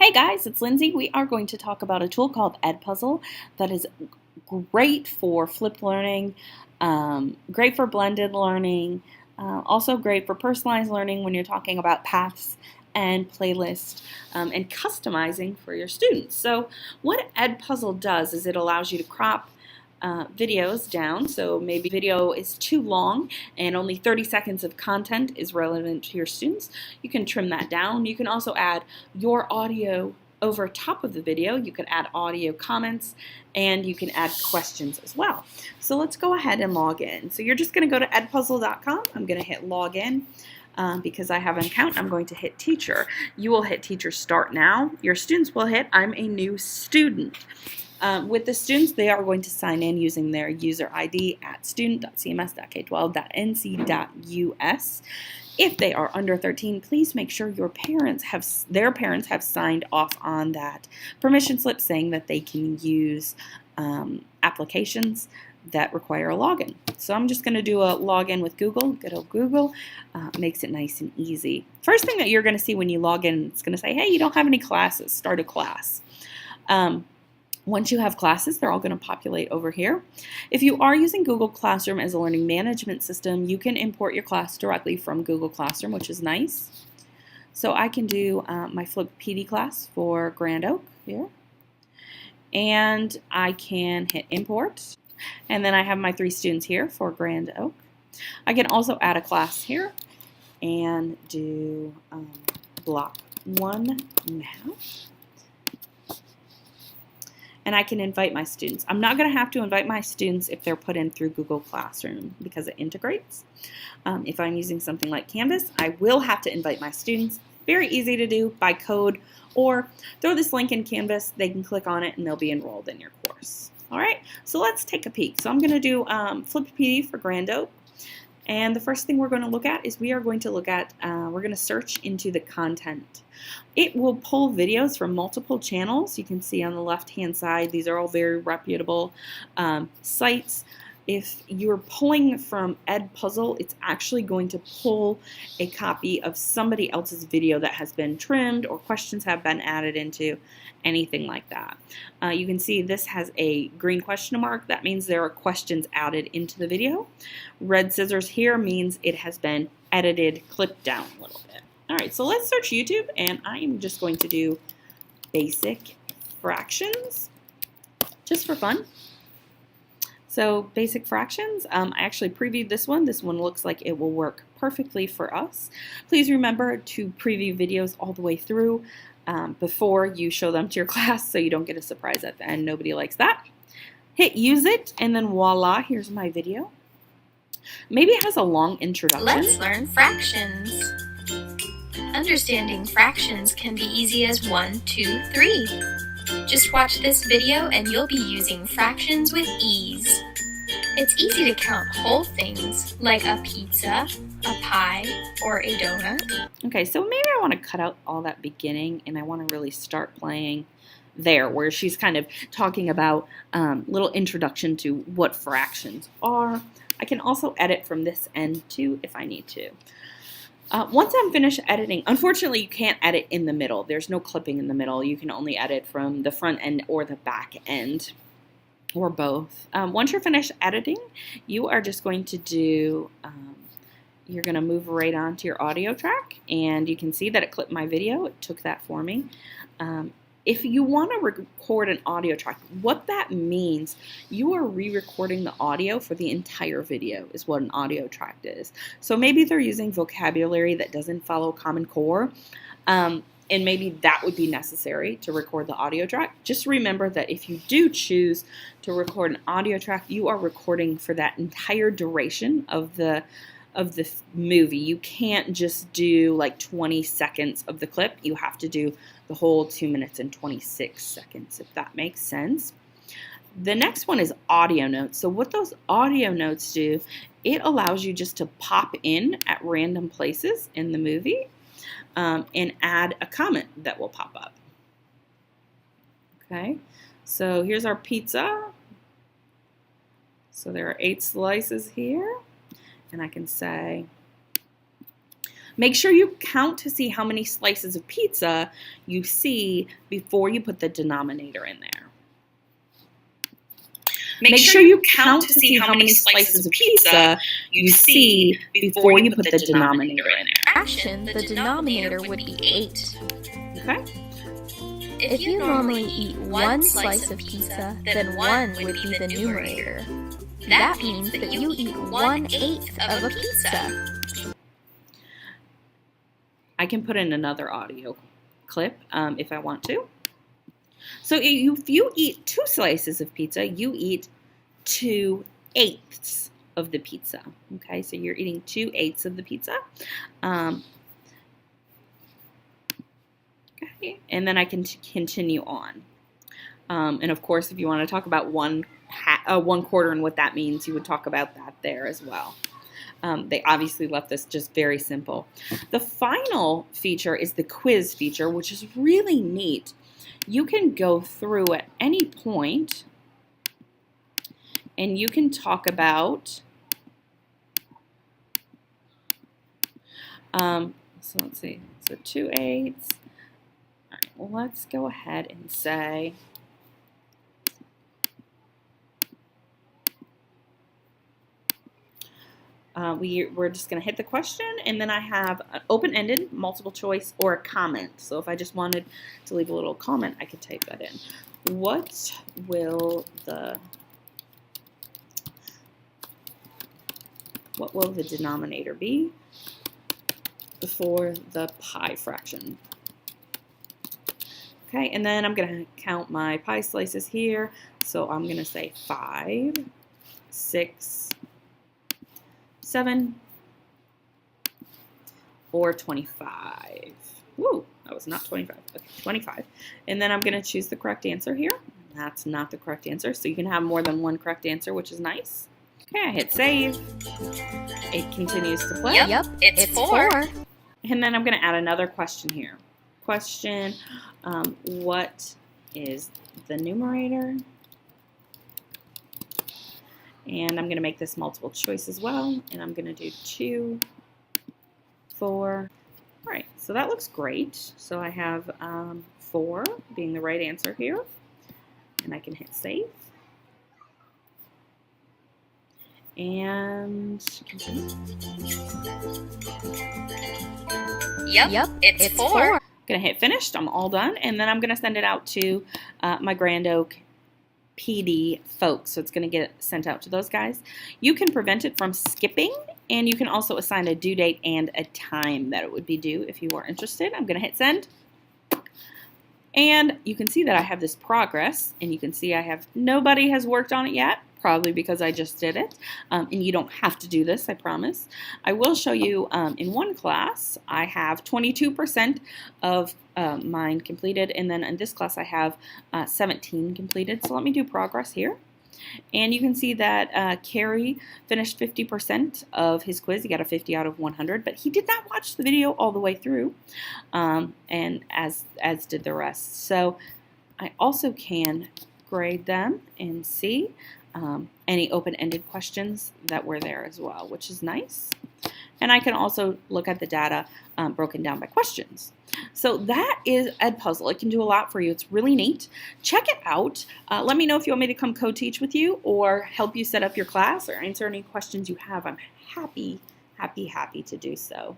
Hey guys, it's Lindsay. We are going to talk about a tool called EdPuzzle that is great for flipped learning, great for blended learning, also great for personalized learning when you're talking about paths and playlists and customizing for your students. So what EdPuzzle does is it allows you to crop videos down, so maybe video is too long and only 30 seconds of content is relevant to your students. You can trim that down. You can also add your audio over top of the video. You can add audio comments and you can add questions as well. So let's go ahead and log in. So you're just going to go to edpuzzle.com. I'm going to hit login. Because I have an account, I'm going to hit teacher. You will hit teacher start now. Your students will hit I'm a new student. With the students, they are going to sign in using their user ID at student.cms.k12.nc.us. If they are under 13, please make sure their parents have signed off on that permission slip saying that they can use applications that require a login. So I'm just going to do a login with Google. Good old Google makes it nice and easy. First thing that you're going to see when you log in, it's going to say, hey, you don't have any classes. Start a class. Once you have classes, they're all going to populate over here. If you are using Google Classroom as a learning management system, you can import your class directly from Google Classroom, which is nice. So I can do my flipped PD class for Grand Oak here. And I can hit import. And then I have my 3 students here for Grand Oak. I can also add a class here and do block 1 now. And I can invite my students. I'm not going to have to invite my students if they're put in through Google Classroom because it integrates. If I'm using something like Canvas, I will have to invite my students. Very easy to do by code, or throw this link in Canvas. They can click on it and they'll be enrolled in your course. All right, so let's take a peek. So I'm going to do flipped PD for Grand Oak. And the first thing we're going to look at is we're going to search into the content. It will pull videos from multiple channels. You can see on the left-hand side, these are all very reputable sites. If you're pulling from EdPuzzle, it's actually going to pull a copy of somebody else's video that has been trimmed or questions have been added into, anything like that. You can see this has a green question mark. That means there are questions added into the video. Red scissors here means it has been edited, clipped down a little bit. All right, so let's search YouTube, and I am just going to do basic fractions just for fun. So basic fractions, I actually previewed this one. This one looks like it will work perfectly for us. Please remember to preview videos all the way through before you show them to your class so you don't get a surprise at the end. Nobody likes that. Hit use it, and then voila, here's my video. Maybe it has a long introduction. Let's learn fractions. Understanding fractions can be easy as 1, 2, 3. Just watch this video and you'll be using fractions with ease. It's easy to count whole things like a pizza, a pie, or a donut. Okay, so maybe I want to cut out all that beginning and I want to really start playing there where she's kind of talking about little introduction to what fractions are. I can also edit from this end too if I need to. Once I'm finished editing, unfortunately you can't edit in the middle. There's no clipping in the middle. You can only edit from the front end or the back end, or both. Once you're finished editing, you are just going to do, you're going to move right on to your audio track, and you can see that it clipped my video. It took that for me. If you want to record an audio track, what that means, you are re-recording the audio for the entire video is what an audio track is. So maybe they're using vocabulary that doesn't follow Common Core, and maybe that would be necessary to record the audio track. Just remember that if you do choose to record an audio track, you are recording for that entire duration of the movie. You can't just do like 20 seconds of the clip. You have to do the whole 2 minutes and 26 seconds, if that makes sense. The next one is audio notes. So what those audio notes do, it allows you just to pop in at random places in the movie and add a comment that will pop up. Okay, so here's our pizza. So there are 8 slices here. And I can say, Make sure you count to see how many slices of pizza you see before you put the denominator in there. Make sure you count to see how many slices of pizza you see before you put the denominator in there. Fraction, the denominator would be 8. Okay? If you normally eat 1 slice of pizza, then 1 would be the numerator. That means that you eat 1/8 of a pizza. I can put in another audio clip if I want to. So if you eat 2 slices of pizza, you eat 2/8 of the pizza. Okay, so you're eating 2/8 of the pizza. Okay, and then I can continue on. And of course, if you want to talk about 1/4 and what that means, you would talk about that there as well. They obviously left this just very simple. The final feature is the quiz feature, which is really neat. You can go through at any point and you can talk about, so let's see, so 2/8. All right, well, let's go ahead and say, we're just going to hit the question, and then I have an open-ended, multiple choice, or a comment. So if I just wanted to leave a little comment, I could type that in. What will the denominator be for the pi fraction? Okay, and then I'm going to count my pie slices here. So I'm going to say 5, 6, 7, or 25. Woo, that was not 25. Okay, 25. And then I'm going to choose the correct answer here. That's not the correct answer, so you can have more than one correct answer, which is nice. Okay, I hit save. It continues to play. Yep, it's 4. And then I'm going to add another question here. Question, what is the numerator? And I'm going to make this multiple choice as well. And I'm going to do 2, 4. All right, so that looks great. So I have 4 being the right answer here. And I can hit save. And continue. Yep, it's 4. I'm going to hit finished. I'm all done. And then I'm going to send it out to my Grand Oak PD folks, so it's going to get sent out to those guys. You can prevent it from skipping, and you can also assign a due date and a time that it would be due if you are interested. I'm going to hit send, and you can see that I have this progress, and you can see nobody has worked on it yet, probably because I just did it, and you don't have to do this, I promise. I will show you in one class I have 22% of mine completed, and then in this class I have 17 completed. So let me do progress here. And you can see that Carrie finished 50% of his quiz. He got a 50 out of 100, but he did not watch the video all the way through, and as did the rest. So I also can grade them and see any open-ended questions that were there as well, which is nice. And I can also look at the data broken down by questions. So that is EdPuzzle. It can do a lot for you. It's really neat. Check it out. Let me know if you want me to come co-teach with you or help you set up your class or answer any questions you have. I'm happy to do so.